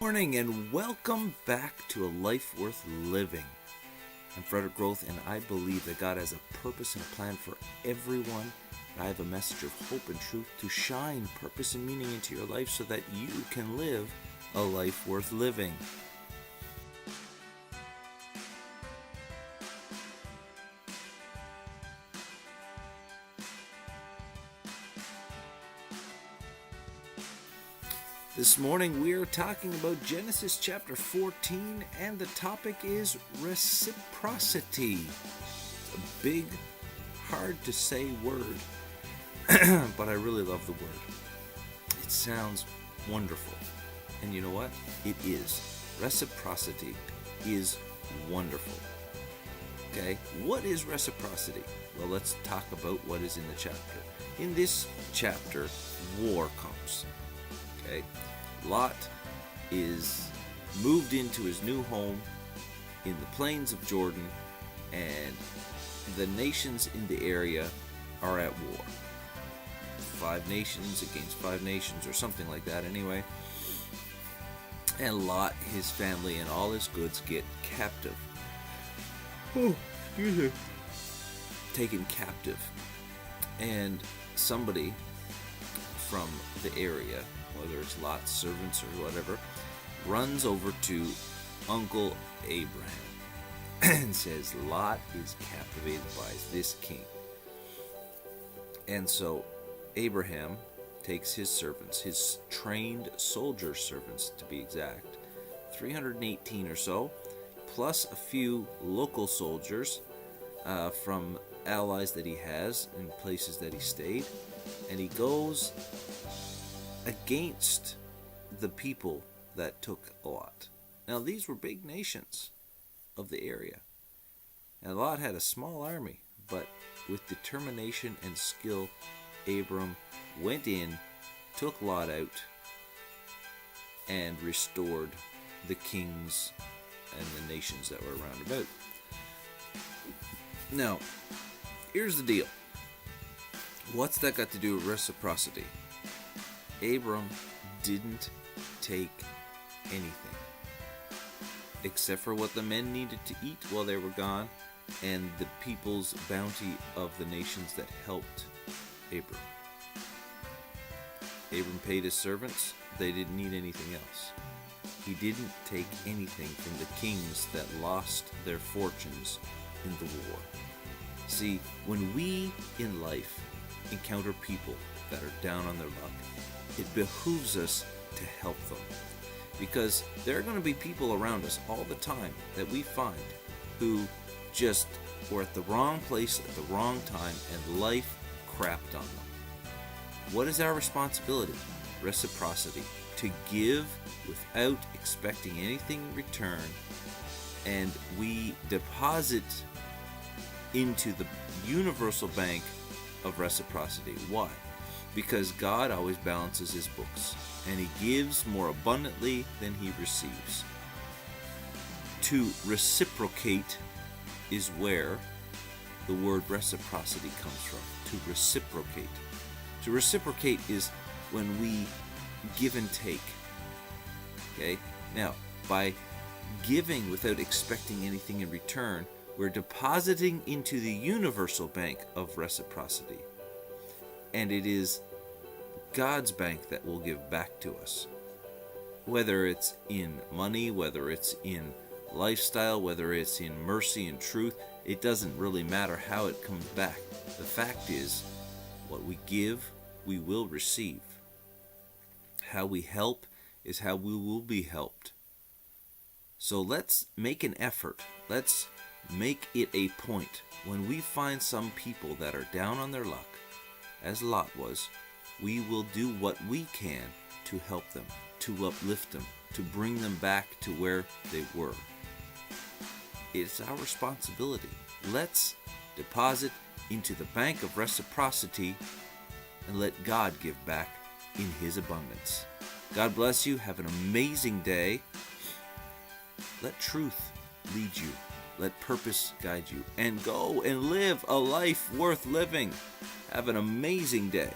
Morning and welcome back to A Life Worth Living. I'm Frederick Groth, and I believe that God has a purpose and a plan for everyone. I have a message of hope and truth to shine purpose and meaning into your life so that you can live a life worth living. This morning we are talking about Genesis chapter 14, and the topic is reciprocity. It's a big, hard to say word, but I really love the word. It sounds wonderful. And you know what? It is. Reciprocity is wonderful. Okay, what is reciprocity? Well, let's talk about what is in the chapter. In this chapter, war comes. Okay, Lot is moved into his new home in the plains of Jordan, and the nations in the area are at war. 5 nations against 5 nations, or something like that anyway. And Lot, his family, and all his goods get captive. Oh, excuse me. Taken captive. And somebody from the area, whether it's Lot's servants or whatever, runs over to Uncle Abraham and says, Lot is captivated by this king. And so Abraham takes his servants, his trained soldier servants to be exact, 318 or so, plus a few local soldiers from allies that he has in places that he stayed, and he goes against the people that took Lot. Now, these were big nations of the area, and Lot had a small army, but with determination and skill, Abram went in, took Lot out, and restored the kings and the nations that were around about. Now, here's the deal. What's that got to do with reciprocity? Abram didn't take anything except for what the men needed to eat while they were gone, and the people's bounty of the nations that helped Abram. Abram paid his servants. They didn't need anything else. He didn't take anything from the kings that lost their fortunes in the war. See, when we in life encounter people that are down on their luck, it behooves us to help them, because there are going to be people around us all the time that we find who just were at the wrong place at the wrong time, and life crapped on them. What is our responsibility? Reciprocity. To give without expecting anything in return, and we deposit into the universal bank of reciprocity. Why? Because God always balances his books, and he gives more abundantly than he receives. To reciprocate is where the word reciprocity comes from. To reciprocate. To reciprocate is when we give and take. Okay? Now, by giving without expecting anything in return, we're depositing into the universal bank of reciprocity. And it is God's bank that will give back to us. Whether it's in money, whether it's in lifestyle, whether it's in mercy and truth, it doesn't really matter how it comes back. The fact is, what we give, we will receive. How we help is how we will be helped. So let's make an effort. Let's make it a point when we find some people that are down on their luck, as Lot was, we will do what we can to help them, to uplift them, to bring them back to where they were. It's our responsibility. Let's deposit into the bank of reciprocity and let God give back in his abundance. God bless you. Have an amazing day. Let truth lead you. Let purpose guide you. And go and live a life worth living. Have an amazing day.